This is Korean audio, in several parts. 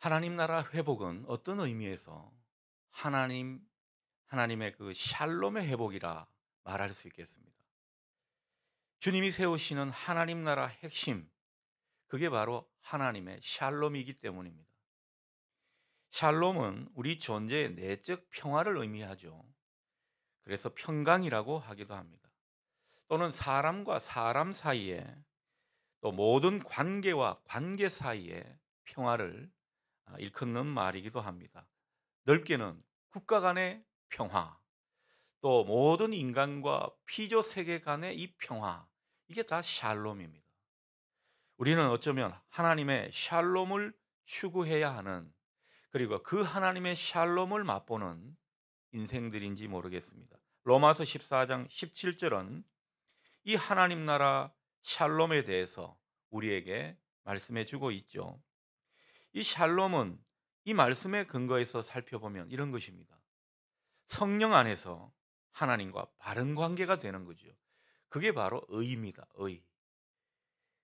하나님 나라 회복은 어떤 의미에서 하나님의 그 샬롬의 회복이라 말할 수 있겠습니다. 주님이 세우시는 하나님 나라 핵심, 그게 바로 하나님의 샬롬이기 때문입니다. 샬롬은 우리 존재의 내적 평화를 의미하죠. 그래서 평강이라고 하기도 합니다. 또는 사람과 사람 사이에, 또 모든 관계와 관계 사이에 평화를 일컫는 말이기도 합니다. 넓게는 국가 간의 평화, 또 모든 인간과 피조 세계 간의 이 평화, 이게 다 샬롬입니다. 우리는 어쩌면 하나님의 샬롬을 추구해야 하는, 그리고 그 하나님의 샬롬을 맛보는 인생들인지 모르겠습니다. 로마서 14장 17절은 이 하나님 나라 샬롬에 대해서 우리에게 말씀해 주고 있죠. 이 샬롬은 이 말씀의 근거에서 살펴보면 이런 것입니다. 성령 안에서 하나님과 바른 관계가 되는 거죠. 그게 바로 의입니다. 의.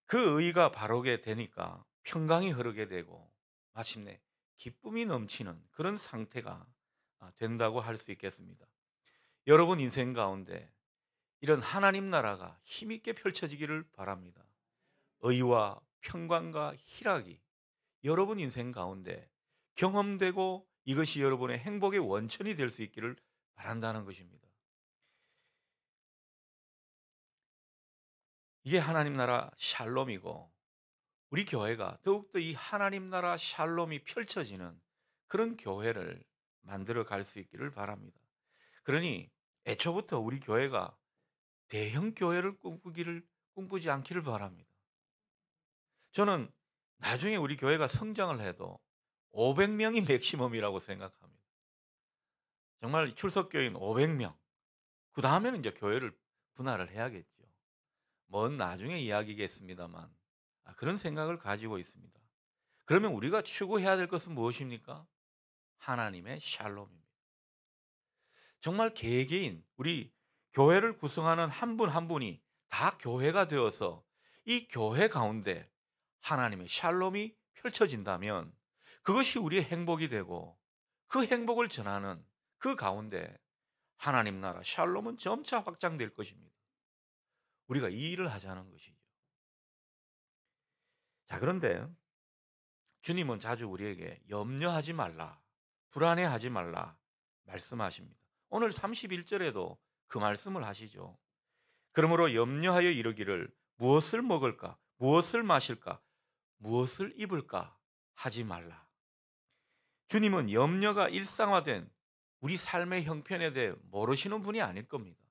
그 의가 바르게 되니까 평강이 흐르게 되고 마침내 기쁨이 넘치는 그런 상태가 된다고 할 수 있겠습니다. 여러분 인생 가운데 이런 하나님 나라가 힘있게 펼쳐지기를 바랍니다. 의와 평강과 희락이 여러분 인생 가운데 경험되고 이것이 여러분의 행복의 원천이 될 수 있기를 바란다는 것입니다. 이게 하나님 나라 샬롬이고, 우리 교회가 더욱더 이 하나님 나라 샬롬이 펼쳐지는 그런 교회를 만들어 갈 수 있기를 바랍니다. 그러니 애초부터 우리 교회가 대형 교회를 꿈꾸지 않기를 바랍니다. 저는 나중에 우리 교회가 성장을 해도 500명이 맥시멈이라고 생각합니다. 정말 출석교인 500명. 그 다음에는 이제 교회를 분할을 해야겠죠. 먼 나중에 이야기겠습니다만 그런 생각을 가지고 있습니다. 그러면 우리가 추구해야 될 것은 무엇입니까? 하나님의 샬롬입니다. 정말 개개인 우리 교회를 구성하는 한 분 한 분이 다 교회가 되어서 이 교회 가운데 하나님의 샬롬이 펼쳐진다면 그것이 우리의 행복이 되고, 그 행복을 전하는 그 가운데 하나님 나라 샬롬은 점차 확장될 것입니다. 우리가 이 일을 하자는 것이죠. 자, 그런데 주님은 자주 우리에게 염려하지 말라, 불안해하지 말라 말씀하십니다. 오늘 31절에도 그 말씀을 하시죠. 그러므로 염려하여 이르기를 무엇을 먹을까, 무엇을 마실까, 무엇을 입을까 하지 말라. 주님은 염려가 일상화된 우리 삶의 형편에 대해 모르시는 분이 아닐 겁니다.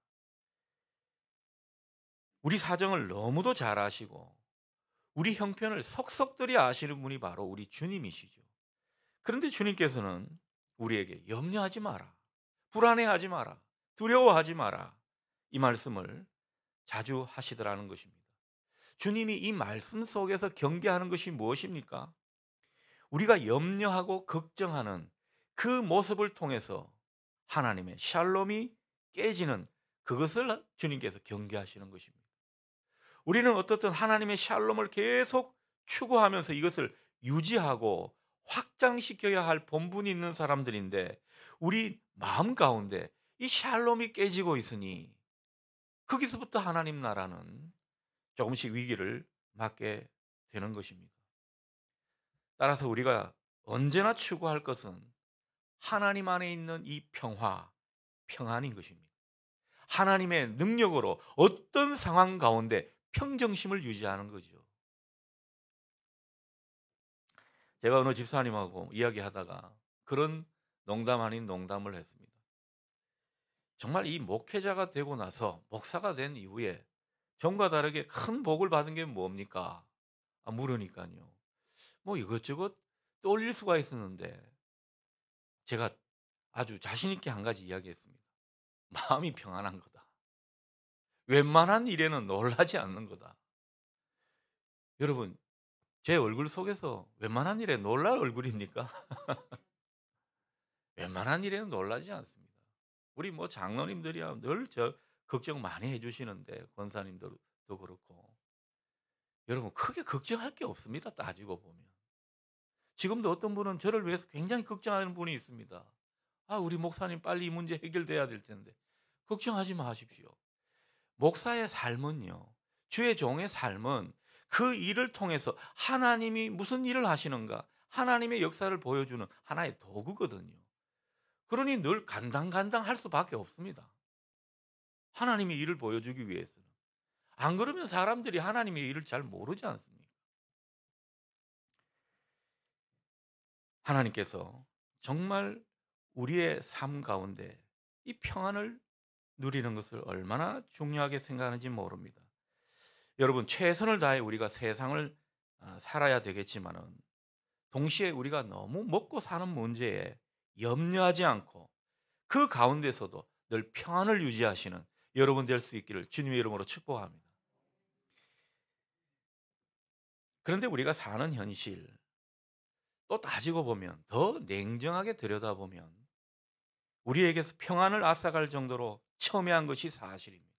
우리 사정을 너무도 잘 아시고 우리 형편을 속속들이 아시는 분이 바로 우리 주님이시죠. 그런데 주님께서는 우리에게 염려하지 마라, 불안해하지 마라, 두려워하지 마라, 이 말씀을 자주 하시더라는 것입니다. 주님이 이 말씀 속에서 경계하는 것이 무엇입니까? 우리가 염려하고 걱정하는 그 모습을 통해서 하나님의 샬롬이 깨지는 그것을 주님께서 경계하시는 것입니다. 우리는 어떻든 하나님의 샬롬을 계속 추구하면서 이것을 유지하고 확장시켜야 할 본분이 있는 사람들인데, 우리 마음 가운데 이 샬롬이 깨지고 있으니 거기서부터 하나님 나라는 조금씩 위기를 맞게 되는 것입니다. 따라서 우리가 언제나 추구할 것은 하나님 안에 있는 이 평안인 것입니다. 하나님의 능력으로 어떤 상황 가운데 평정심을 유지하는 거죠. 제가 어느 집사님하고 이야기하다가 그런 농담 아닌 농담을 했습니다. 정말 이 목회자가 되고 나서 목사가 된 이후에 전과 다르게 큰 복을 받은 게 뭡니까? 물으니까요. 뭐 이것저것 떠올릴 수가 있었는데 제가 아주 자신 있게 한 가지 이야기했습니다. 마음이 평안한 거다. 웬만한 일에는 놀라지 않는 거다. 여러분, 제 얼굴 속에서 웬만한 일에 놀랄 얼굴입니까? 웬만한 일에는 놀라지 않습니다. 우리 뭐 장로님들이야 늘 저 걱정 많이 해주시는데, 권사님들도 그렇고 여러분 크게 걱정할 게 없습니다. 따지고 보면 지금도 어떤 분은 저를 위해서 굉장히 걱정하는 분이 있습니다. 아, 우리 목사님 빨리 이 문제 해결돼야 될 텐데. 걱정하지 마십시오. 목사의 삶은요, 주의 종의 삶은 그 일을 통해서 하나님이 무슨 일을 하시는가, 하나님의 역사를 보여주는 하나의 도구거든요. 그러니 늘 간당간당 할 수밖에 없습니다. 하나님의 일을 보여주기 위해서는. 안 그러면 사람들이 하나님의 일을 잘 모르지 않습니까? 하나님께서 정말 우리의 삶 가운데 이 평안을 누리는 것을 얼마나 중요하게 생각하는지 모릅니다. 여러분, 최선을 다해 우리가 세상을 살아야 되겠지만은 동시에 우리가 너무 먹고 사는 문제에 염려하지 않고 그 가운데서도 늘 평안을 유지하시는 여러분 될 수 있기를 주님의 이름으로 축복합니다. 그런데 우리가 사는 현실 또 따지고 보면, 더 냉정하게 들여다보면 우리에게서 평안을 앗아갈 정도로 첨예한 것이 사실입니다.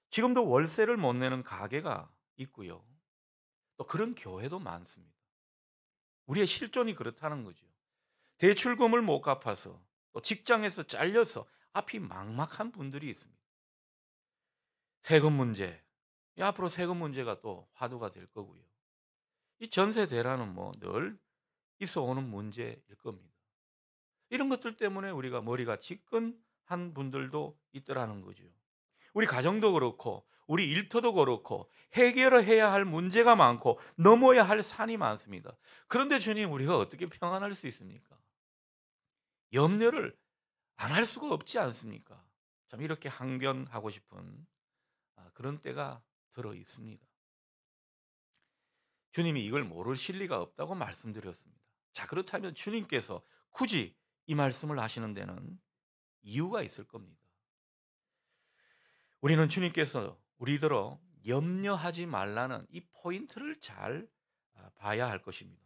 지금도 월세를 못 내는 가게가 있고요. 또 그런 교회도 많습니다. 우리의 실존이 그렇다는 거죠. 대출금을 못 갚아서 또 직장에서 잘려서 앞이 막막한 분들이 있습니다. 세금 문제, 앞으로 세금 문제가 또 화두가 될 거고요. 이 전세 대란은 뭐 늘 있어 오는 문제일 겁니다. 이런 것들 때문에 우리가 머리가 지끈한 분들도 있더라는 거죠. 우리 가정도 그렇고 우리 일터도 그렇고 해결을 해야 할 문제가 많고 넘어야 할 산이 많습니다. 그런데 주님, 우리가 어떻게 평안할 수 있습니까? 염려를 안 할 수가 없지 않습니까? 참 이렇게 항변하고 싶은 그런 때가 들어 있습니다. 주님이 이걸 모르실 리가 없다고 말씀드렸습니다. 자, 그렇다면 주님께서 굳이 이 말씀을 하시는 데는 이유가 있을 겁니다. 우리는 주님께서 우리더러 염려하지 말라는 이 포인트를 잘 봐야 할 것입니다.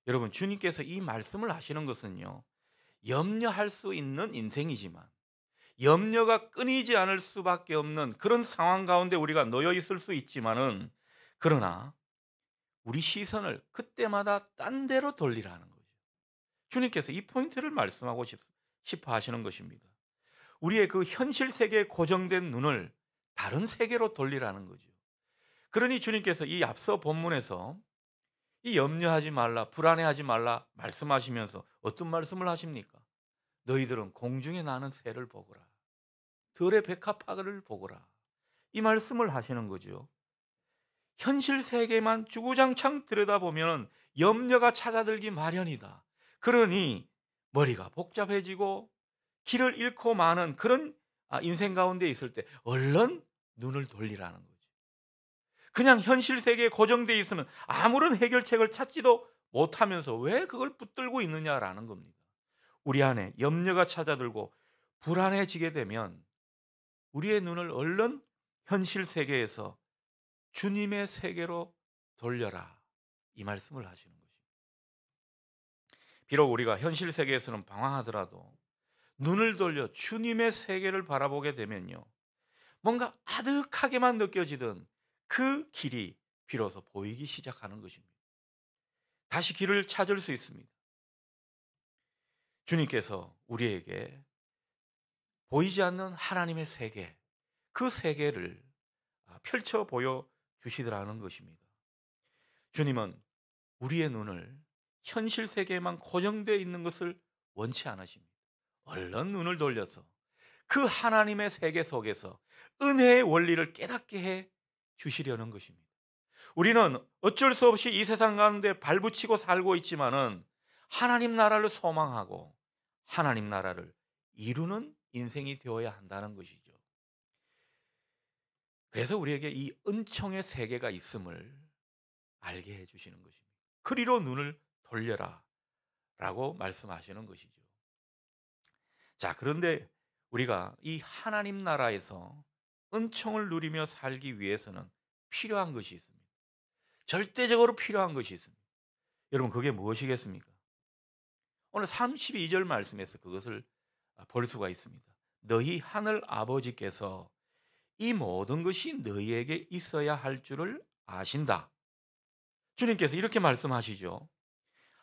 여러분, 주님께서 이 말씀을 하시는 것은요, 염려할 수 있는 인생이지만 염려가 끊이지 않을 수밖에 없는 그런 상황 가운데 우리가 놓여 있을 수 있지만은, 그러나 우리 시선을 그때마다 딴 데로 돌리라는 거죠. 주님께서 이 포인트를 말씀하고 싶어 하시는 것입니다. 우리의 그 현실 세계에 고정된 눈을 다른 세계로 돌리라는 거죠. 그러니 주님께서 이 앞서 본문에서 이 염려하지 말라, 불안해하지 말라 말씀하시면서 어떤 말씀을 하십니까? 너희들은 공중에 나는 새를 보거라, 들의 백합화를 보거라, 이 말씀을 하시는 거죠. 현실 세계만 주구장창 들여다보면 염려가 찾아들기 마련이다. 그러니 머리가 복잡해지고 길을 잃고 마는 그런 인생 가운데 있을 때 얼른 눈을 돌리라는 거죠. 그냥 현실 세계에 고정되어 있으면 아무런 해결책을 찾지도 못하면서 왜 그걸 붙들고 있느냐라는 겁니다. 우리 안에 염려가 찾아들고 불안해지게 되면 우리의 눈을 얼른 현실 세계에서 주님의 세계로 돌려라, 이 말씀을 하시는 것입니다. 비록 우리가 현실 세계에서는 방황하더라도 눈을 돌려 주님의 세계를 바라보게 되면요, 뭔가 아득하게만 느껴지던 그 길이 비로소 보이기 시작하는 것입니다. 다시 길을 찾을 수 있습니다. 주님께서 우리에게 보이지 않는 하나님의 세계, 그 세계를 펼쳐 보여 주시더라는 것입니다. 주님은 우리의 눈을 현실 세계에만 고정되어 있는 것을 원치 않으십니다. 얼른 눈을 돌려서 그 하나님의 세계 속에서 은혜의 원리를 깨닫게 해 주시려는 것입니다. 우리는 어쩔 수 없이 이 세상 가운데 발붙이고 살고 있지만은 하나님 나라를 소망하고 하나님 나라를 이루는 인생이 되어야 한다는 것이죠. 그래서 우리에게 이 은총의 세계가 있음을 알게 해 주시는 것입니다. 그리로 눈을 돌려라 라고 말씀하시는 것이죠. 자, 그런데 우리가 이 하나님 나라에서 은총을 누리며 살기 위해서는 필요한 것이 있습니다. 절대적으로 필요한 것이 있습니다. 여러분, 그게 무엇이겠습니까? 오늘 32절 말씀에서 그것을 볼 수가 있습니다. 너희 하늘 아버지께서 이 모든 것이 너희에게 있어야 할 줄을 아신다. 주님께서 이렇게 말씀하시죠.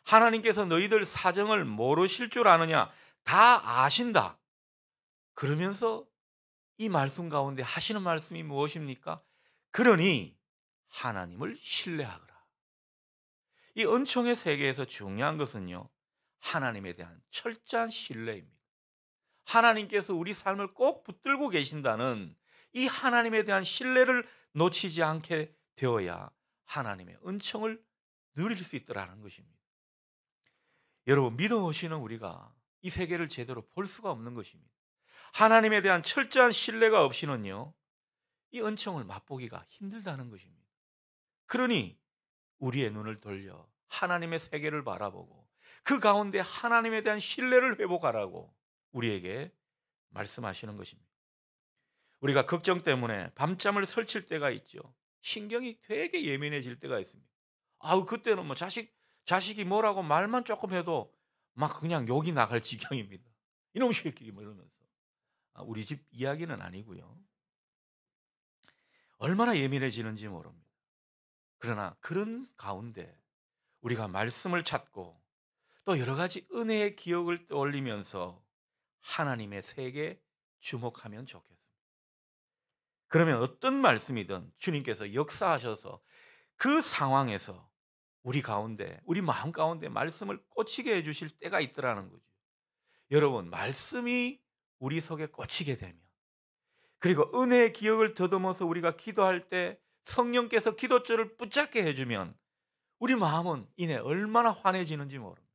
하나님께서 너희들 사정을 모르실 줄 아느냐? 다 아신다. 그러면서 이 말씀 가운데 하시는 말씀이 무엇입니까? 그러니 하나님을 신뢰하거라. 이 은총의 세계에서 중요한 것은요, 하나님에 대한 철저한 신뢰입니다. 하나님께서 우리 삶을 꼭 붙들고 계신다는 이 하나님에 대한 신뢰를 놓치지 않게 되어야 하나님의 은총을 누릴 수 있더라는 것입니다. 여러분, 믿음 없이는 우리가 이 세계를 제대로 볼 수가 없는 것입니다. 하나님에 대한 철저한 신뢰가 없이는요, 이 은총을 맛보기가 힘들다는 것입니다. 그러니 우리의 눈을 돌려 하나님의 세계를 바라보고 그 가운데 하나님에 대한 신뢰를 회복하라고 우리에게 말씀하시는 것입니다. 우리가 걱정 때문에 밤잠을 설칠 때가 있죠. 신경이 되게 예민해질 때가 있습니다. 그때는 뭐 자식이 뭐라고 말만 조금 해도 막 그냥 욕이 나갈 지경입니다. 이놈 새끼 뭐 이러면서. 우리 집 이야기는 아니고요. 얼마나 예민해지는지 모릅니다. 그러나 그런 가운데 우리가 말씀을 찾고 또 여러 가지 은혜의 기억을 떠올리면서 하나님의 세계에 주목하면 좋겠습니다. 그러면 어떤 말씀이든 주님께서 역사하셔서 그 상황에서 우리 가운데, 우리 마음 가운데 말씀을 꽂히게 해주실 때가 있더라는 거죠. 여러분, 말씀이 우리 속에 꽂히게 되면, 그리고 은혜의 기억을 더듬어서 우리가 기도할 때 성령께서 기도줄을 붙잡게 해주면 우리 마음은 이내 얼마나 환해지는지 모릅니다.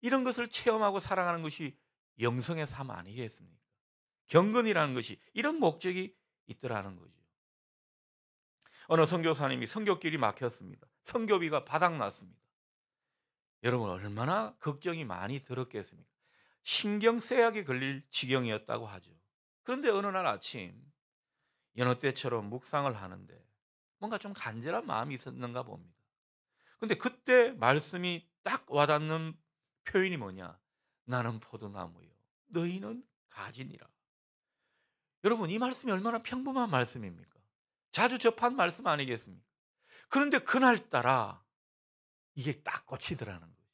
이런 것을 체험하고 살아가는 것이 영성의 삶 아니겠습니까? 경건이라는 것이 이런 목적이 있더라는 거죠. 어느 선교사님이 선교길이 막혔습니다. 선교비가 바닥났습니다. 여러분, 얼마나 걱정이 많이 들었겠습니까? 신경쇠약이 걸릴 지경이었다고 하죠. 그런데 어느 날 아침 여느 때처럼 묵상을 하는데 뭔가 좀 간절한 마음이 있었는가 봅니다. 근데 그때 말씀이 딱 와닿는 표현이 뭐냐? 나는 포도나무요, 너희는 가지니라. 여러분, 이 말씀이 얼마나 평범한 말씀입니까? 자주 접한 말씀 아니겠습니까? 그런데 그날따라 이게 딱 꽂히더라는 거예요.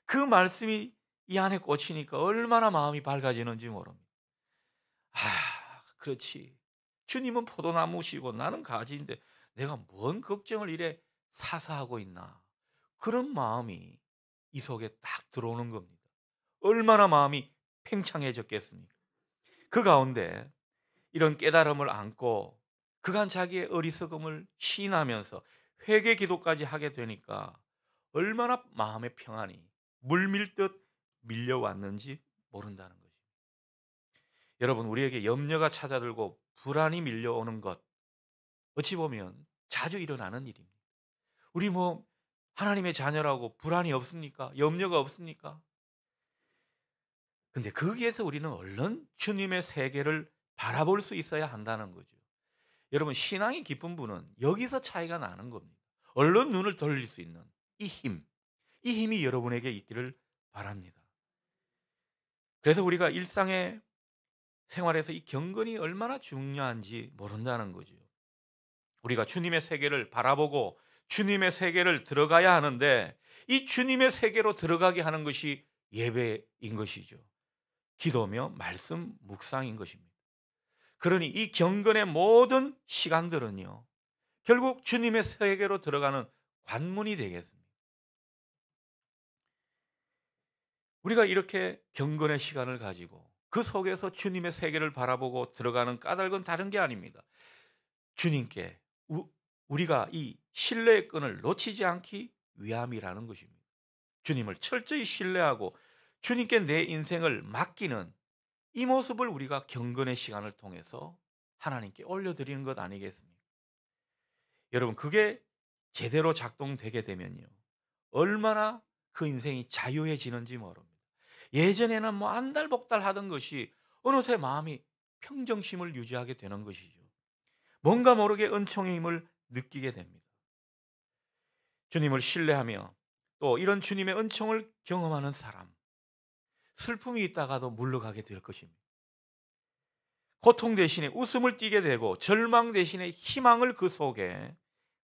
그 말씀이 이 안에 꽂히니까 얼마나 마음이 밝아지는지 모릅니다. 그렇지. 주님은 포도나무시고 나는 가지인데 내가 뭔 걱정을 이래 사사하고 있나. 그런 마음이 이 속에 딱 들어오는 겁니다. 얼마나 마음이 팽창해졌겠습니까? 그 가운데 이런 깨달음을 안고 그간 자기의 어리석음을 시인하면서 회개 기도까지 하게 되니까 얼마나 마음의 평안이 물밀듯 밀려왔는지 모른다는 거죠. 여러분, 우리에게 염려가 찾아들고 불안이 밀려오는 것, 어찌 보면 자주 일어나는 일입니다. 우리 뭐 하나님의 자녀라고 불안이 없습니까? 염려가 없습니까? 근데 거기에서 우리는 얼른 주님의 세계를 바라볼 수 있어야 한다는 거죠. 여러분, 신앙이 깊은 분은 여기서 차이가 나는 겁니다. 얼른 눈을 돌릴 수 있는 이 힘이 여러분에게 있기를 바랍니다. 그래서 우리가 일상의 생활에서 이 경건이 얼마나 중요한지 모른다는 거죠. 우리가 주님의 세계를 바라보고 주님의 세계를 들어가야 하는데 이 주님의 세계로 들어가게 하는 것이 예배인 것이죠. 기도며 말씀 묵상인 것입니다. 그러니 이 경건의 모든 시간들은요, 결국 주님의 세계로 들어가는 관문이 되겠습니다. 우리가 이렇게 경건의 시간을 가지고 그 속에서 주님의 세계를 바라보고 들어가는 까닭은 다른 게 아닙니다. 주님께 우리가 이 신뢰의 끈을 놓치지 않기 위함이라는 것입니다. 주님을 철저히 신뢰하고 주님께 내 인생을 맡기는 이 모습을 우리가 경건의 시간을 통해서 하나님께 올려드리는 것 아니겠습니까? 여러분, 그게 제대로 작동되게 되면요, 얼마나 그 인생이 자유해지는지 모릅니다. 예전에는 뭐 안달복달 하던 것이 어느새 마음이 평정심을 유지하게 되는 것이죠. 뭔가 모르게 은총의 힘을 느끼게 됩니다. 주님을 신뢰하며 또 이런 주님의 은총을 경험하는 사람, 슬픔이 있다가도 물러가게 될 것입니다. 고통 대신에 웃음을 띠게 되고 절망 대신에 희망을 그 속에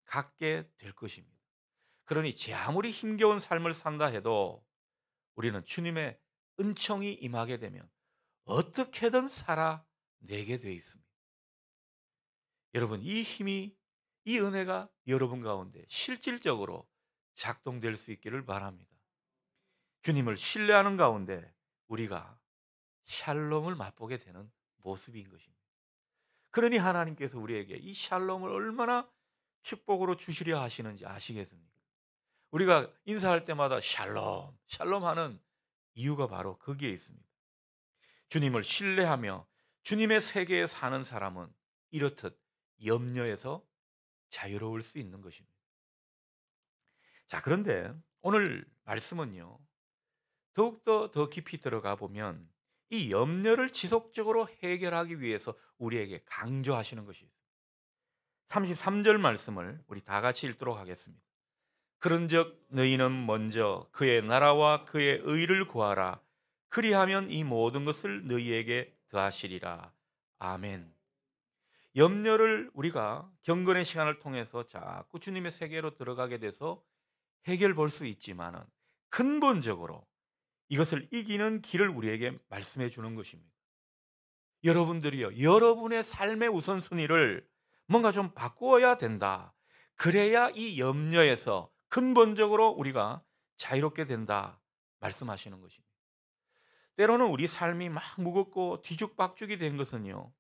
갖게 될 것입니다. 그러니 제 아무리 힘겨운 삶을 산다 해도 우리는 주님의 은총이 임하게 되면 어떻게든 살아내게 돼 있습니다. 여러분, 이 힘이, 이 은혜가 여러분 가운데 실질적으로 작동될 수 있기를 바랍니다. 주님을 신뢰하는 가운데 우리가 샬롬을 맛보게 되는 모습인 것입니다. 그러니 하나님께서 우리에게 이 샬롬을 얼마나 축복으로 주시려 하시는지 아시겠습니까? 우리가 인사할 때마다 샬롬, 샬롬 하는 이유가 바로 거기에 있습니다. 주님을 신뢰하며 주님의 세계에 사는 사람은 이렇듯 염려에서 자유로울 수 있는 것입니다. 자, 그런데 오늘 말씀은요, 더욱더 더 깊이 들어가 보면 이 염려를 지속적으로 해결하기 위해서 우리에게 강조하시는 것이 있습니다. 33절 말씀을 우리 다 같이 읽도록 하겠습니다. 그런즉 너희는 먼저 그의 나라와 그의 의를 구하라. 그리하면 이 모든 것을 너희에게 더하시리라. 아멘. 염려를 우리가 경건의 시간을 통해서 자꾸 주님의 세계로 들어가게 돼서 해결 볼 수 있지만은 근본적으로 이것을 이기는 길을 우리에게 말씀해 주는 것입니다. 여러분들이요, 여러분의 삶의 우선순위를 뭔가 좀 바꾸어야 된다. 그래야 이 염려에서 근본적으로 우리가 자유롭게 된다 말씀하시는 것입니다. 때로는 우리 삶이 막 무겁고 뒤죽박죽이 된 것은요,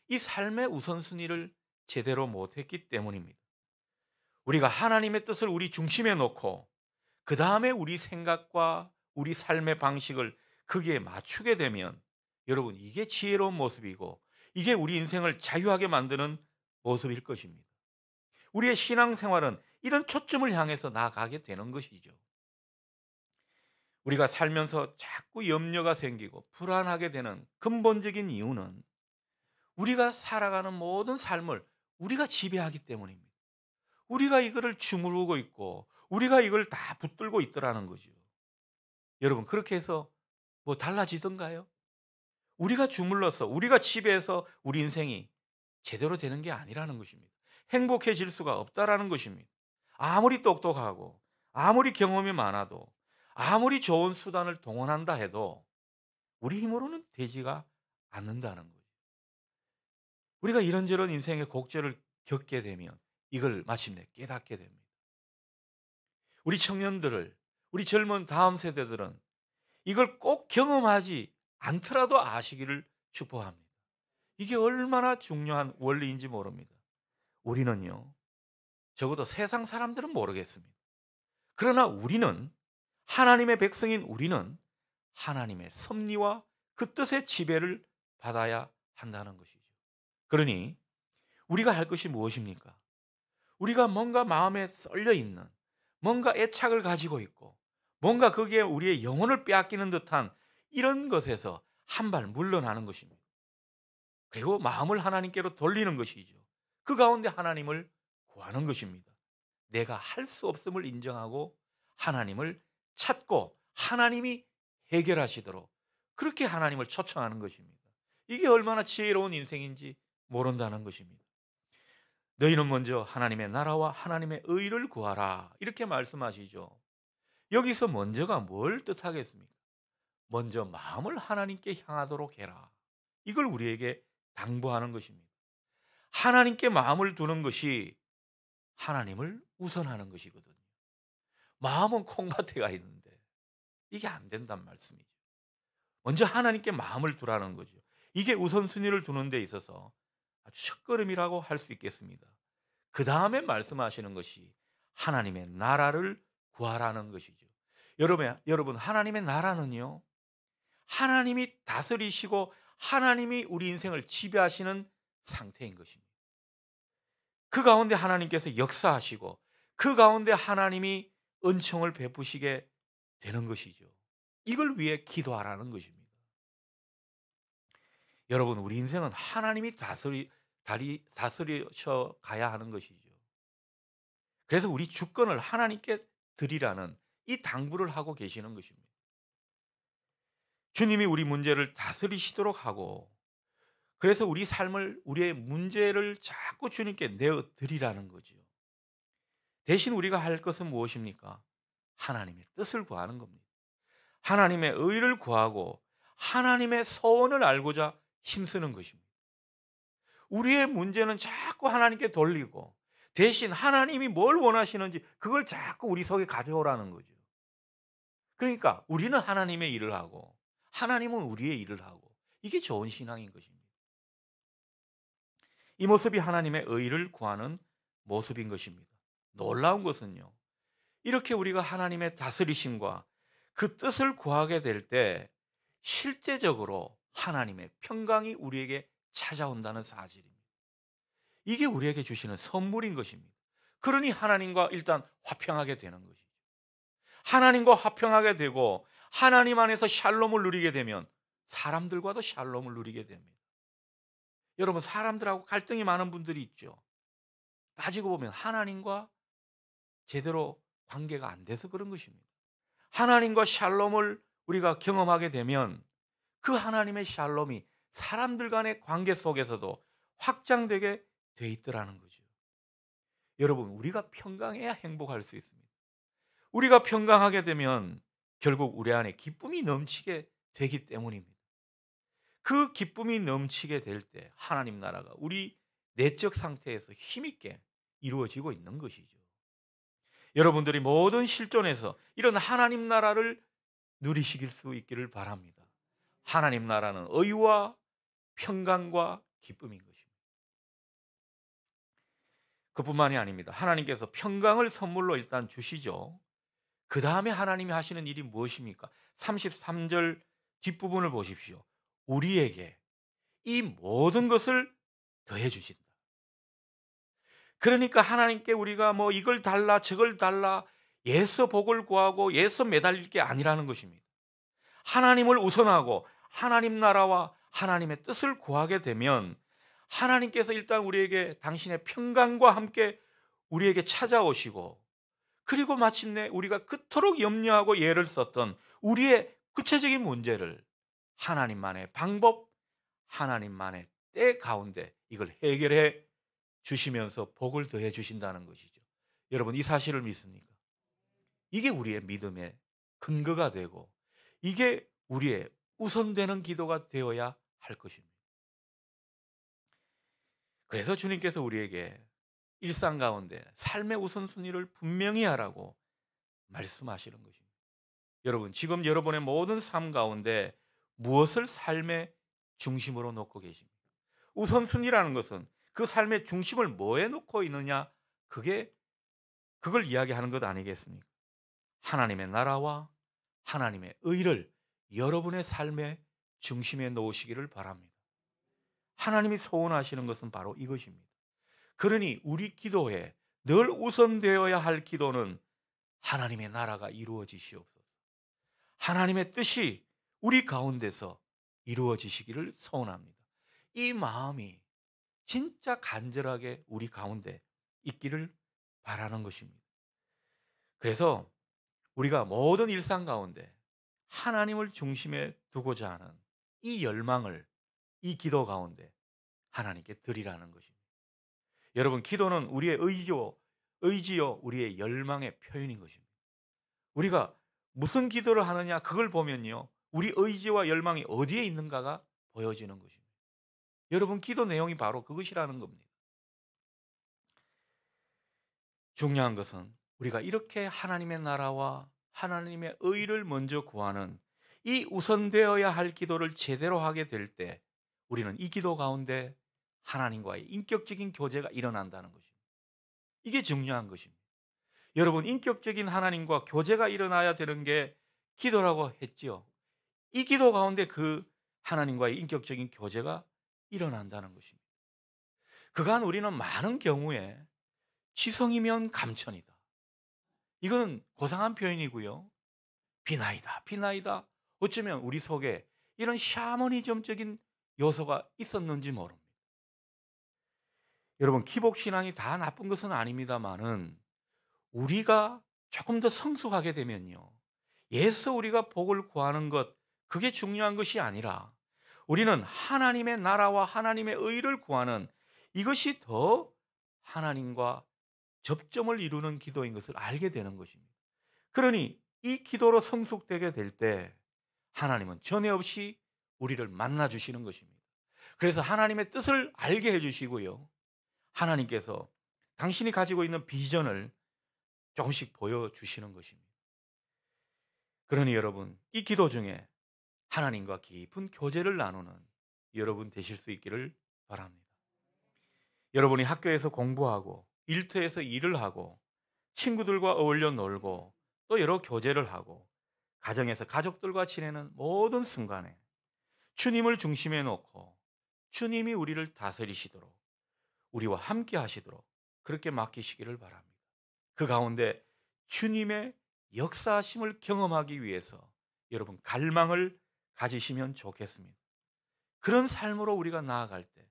이 삶의 우선순위를 제대로 못했기 때문입니다. 우리가 하나님의 뜻을 우리 중심에 놓고 그 다음에 우리 생각과 우리 삶의 방식을 거기에 맞추게 되면 여러분, 이게 지혜로운 모습이고 이게 우리 인생을 자유하게 만드는 모습일 것입니다. 우리의 신앙생활은 이런 초점을 향해서 나아가게 되는 것이죠. 우리가 살면서 자꾸 염려가 생기고 불안하게 되는 근본적인 이유는 우리가 살아가는 모든 삶을 우리가 지배하기 때문입니다. 우리가 이거를 주무르고 있고 우리가 이걸 다 붙들고 있더라는 거죠. 여러분, 그렇게 해서 뭐 달라지던가요? 우리가 주물러서 우리가 지배해서 우리 인생이 제대로 되는 게 아니라는 것입니다. 행복해질 수가 없다라는 것입니다. 아무리 똑똑하고 아무리 경험이 많아도 아무리 좋은 수단을 동원한다 해도 우리 힘으로는 되지가 않는다는 거죠. 우리가 이런저런 인생의 곡절을 겪게 되면 이걸 마침내 깨닫게 됩니다. 우리 청년들을, 우리 젊은 다음 세대들은 이걸 꼭 경험하지 않더라도 아시기를 축복합니다. 이게 얼마나 중요한 원리인지 모릅니다. 우리는요, 적어도 세상 사람들은 모르겠습니다. 그러나 우리는, 하나님의 백성인 우리는 하나님의 섭리와 그 뜻의 지배를 받아야 한다는 것이죠. 그러니 우리가 할 것이 무엇입니까? 우리가 뭔가 마음에 쏠려 있는, 뭔가 애착을 가지고 있고 뭔가 거기에 우리의 영혼을 빼앗기는 듯한 이런 것에서 한 발 물러나는 것입니다. 그리고 마음을 하나님께로 돌리는 것이죠. 그 가운데 하나님을 구하는 것입니다. 내가 할 수 없음을 인정하고 하나님을 찾고 하나님이 해결하시도록 그렇게 하나님을 초청하는 것입니다. 이게 얼마나 지혜로운 인생인지 모른다는 것입니다. 너희는 먼저 하나님의 나라와 하나님의 의를 구하라, 이렇게 말씀하시죠. 여기서 먼저가 뭘 뜻하겠습니까? 먼저 마음을 하나님께 향하도록 해라, 이걸 우리에게 당부하는 것입니다. 하나님께 마음을 두는 것이 하나님을 우선하는 것이거든요. 마음은 콩밭에 가 있는데 이게 안 된단 말씀이죠. 먼저 하나님께 마음을 두라는 거죠. 이게 우선순위를 두는 데 있어서 아주 첫걸음이라고 할 수 있겠습니다. 그 다음에 말씀하시는 것이 하나님의 나라를 구하라는 것이죠. 여러분, 하나님의 나라는요, 하나님이 다스리시고 하나님이 우리 인생을 지배하시는 상태인 것입니다. 그 가운데 하나님께서 역사하시고 그 가운데 하나님이 은총을 베푸시게 되는 것이죠. 이걸 위해 기도하라는 것입니다. 여러분, 우리 인생은 하나님이 다스리셔 가야 하는 것이죠. 그래서 우리 주권을 하나님께 드리라는 이 당부를 하고 계시는 것입니다. 주님이 우리 문제를 다스리시도록 하고, 그래서 우리 삶을, 우리의 문제를 자꾸 주님께 내어 드리라는 거죠. 대신 우리가 할 것은 무엇입니까? 하나님의 뜻을 구하는 겁니다. 하나님의 의를 구하고 하나님의 서원을 알고자 힘쓰는 것입니다. 우리의 문제는 자꾸 하나님께 돌리고 대신 하나님이 뭘 원하시는지 그걸 자꾸 우리 속에 가져오라는 거죠. 그러니까 우리는 하나님의 일을 하고 하나님은 우리의 일을 하고, 이게 좋은 신앙인 것입니다. 이 모습이 하나님의 의를 구하는 모습인 것입니다. 놀라운 것은요, 이렇게 우리가 하나님의 다스리심과 그 뜻을 구하게 될 때 실제적으로 하나님의 평강이 우리에게 찾아온다는 사실입니다. 이게 우리에게 주시는 선물인 것입니다. 그러니 하나님과 일단 화평하게 되는 것이죠. 하나님과 화평하게 되고 하나님 안에서 샬롬을 누리게 되면 사람들과도 샬롬을 누리게 됩니다. 여러분, 사람들하고 갈등이 많은 분들이 있죠. 따지고 보면 하나님과 제대로 관계가 안 돼서 그런 것입니다. 하나님과 샬롬을 우리가 경험하게 되면 그 하나님의 샬롬이 사람들 간의 관계 속에서도 확장되게 돼 있더라는 거죠. 여러분, 우리가 평강해야 행복할 수 있습니다. 우리가 평강하게 되면 결국 우리 안에 기쁨이 넘치게 되기 때문입니다. 그 기쁨이 넘치게 될 때 하나님 나라가 우리 내적 상태에서 힘있게 이루어지고 있는 것이죠. 여러분들이 모든 실존에서 이런 하나님 나라를 누리실 수 있기를 바랍니다. 하나님 나라는 의와 평강과 기쁨인 것입니다. 그뿐만이 아닙니다. 하나님께서 평강을 선물로 일단 주시죠. 그 다음에 하나님이 하시는 일이 무엇입니까? 33절 뒷부분을 보십시오. 우리에게 이 모든 것을 더해 주신다. 그러니까 하나님께 우리가 뭐 이걸 달라 저걸 달라 예서 복을 구하고 예서 매달릴 게 아니라는 것입니다. 하나님을 우선하고 하나님 나라와 하나님의 뜻을 구하게 되면 하나님께서 일단 우리에게 당신의 평강과 함께 우리에게 찾아오시고, 그리고 마침내 우리가 그토록 염려하고 애를 썼던 우리의 구체적인 문제를 하나님만의 방법, 하나님만의 때 가운데 이걸 해결해 주시면서 복을 더해 주신다는 것이죠. 여러분, 이 사실을 믿습니까? 이게 우리의 믿음의 근거가 되고 이게 우리의 우선되는 기도가 되어야 할 것입니다. 그래서 주님께서 우리에게 일상 가운데 삶의 우선순위를 분명히 하라고 말씀하시는 것입니다. 여러분, 지금 여러분의 모든 삶 가운데 무엇을 삶의 중심으로 놓고 계십니까? 우선순위라는 것은 그 삶의 중심을 뭐에 놓고 있느냐, 그걸 이야기하는 것 아니겠습니까? 하나님의 나라와 하나님의 의를 여러분의 삶의 중심에 놓으시기를 바랍니다. 하나님이 소원하시는 것은 바로 이것입니다. 그러니 우리 기도에 늘 우선되어야 할 기도는 하나님의 나라가 이루어지시옵소서, 하나님의 뜻이 우리 가운데서 이루어지시기를 소원합니다. 이 마음이 진짜 간절하게 우리 가운데 있기를 바라는 것입니다. 그래서 우리가 모든 일상 가운데 하나님을 중심에 두고자 하는 이 열망을 이 기도 가운데 하나님께 드리라는 것입니다. 여러분, 기도는 우리의 의지요 우리의 열망의 표현인 것입니다. 우리가 무슨 기도를 하느냐, 그걸 보면요, 우리 의지와 열망이 어디에 있는가가 보여지는 것입니다. 여러분, 기도 내용이 바로 그것이라는 겁니다. 중요한 것은 우리가 이렇게 하나님의 나라와 하나님의 의를 먼저 구하는 이 우선되어야 할 기도를 제대로 하게 될 때 우리는 이 기도 가운데 하나님과의 인격적인 교제가 일어난다는 것입니다. 이게 중요한 것입니다. 여러분, 인격적인 하나님과 교제가 일어나야 되는 게 기도라고 했지요. 이 기도 가운데 그 하나님과의 인격적인 교제가 일어난다는 것입니다. 그간 우리는 많은 경우에 지성이면 감천이다, 이거는 고상한 표현이고요, 비나이다, 비나이다, 어쩌면 우리 속에 이런 샤머니즘적인 요소가 있었는지 모릅니다. 여러분, 기복신앙이 다 나쁜 것은 아닙니다만은 우리가 조금 더 성숙하게 되면요, 예수 우리가 복을 구하는 것, 그게 중요한 것이 아니라 우리는 하나님의 나라와 하나님의 의를 구하는 이것이 더 하나님과 접점을 이루는 기도인 것을 알게 되는 것입니다. 그러니 이 기도로 성숙되게 될 때 하나님은 전에 없이 우리를 만나 주시는 것입니다. 그래서 하나님의 뜻을 알게 해 주시고요. 하나님께서 당신이 가지고 있는 비전을 조금씩 보여주시는 것입니다. 그러니 여러분, 이 기도 중에 하나님과 깊은 교제를 나누는 여러분 되실 수 있기를 바랍니다. 여러분이 학교에서 공부하고 일터에서 일을 하고 친구들과 어울려 놀고 또 여러 교제를 하고 가정에서 가족들과 지내는 모든 순간에 주님을 중심에 놓고 주님이 우리를 다스리시도록 우리와 함께 하시도록 그렇게 맡기시기를 바랍니다. 그 가운데 주님의 역사하심을 경험하기 위해서 여러분 갈망을 가지시면 좋겠습니다. 그런 삶으로 우리가 나아갈 때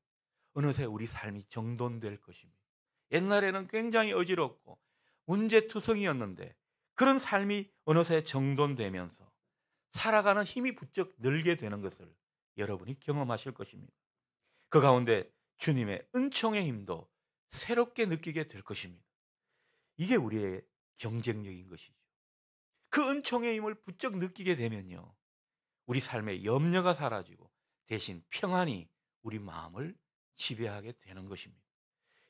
어느새 우리 삶이 정돈될 것입니다. 옛날에는 굉장히 어지럽고 문제투성이었는데 그런 삶이 어느새 정돈되면서 살아가는 힘이 부쩍 늘게 되는 것을 여러분이 경험하실 것입니다. 그 가운데 주님의 은총의 힘도 새롭게 느끼게 될 것입니다. 이게 우리의 경쟁력인 것이죠. 그 은총의 힘을 부쩍 느끼게 되면요, 우리 삶에 염려가 사라지고 대신 평안이 우리 마음을 지배하게 되는 것입니다.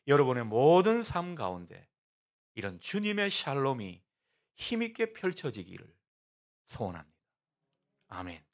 여러분의 모든 삶 가운데 이런 주님의 샬롬이 힘있게 펼쳐지기를 소원합니다. 아멘.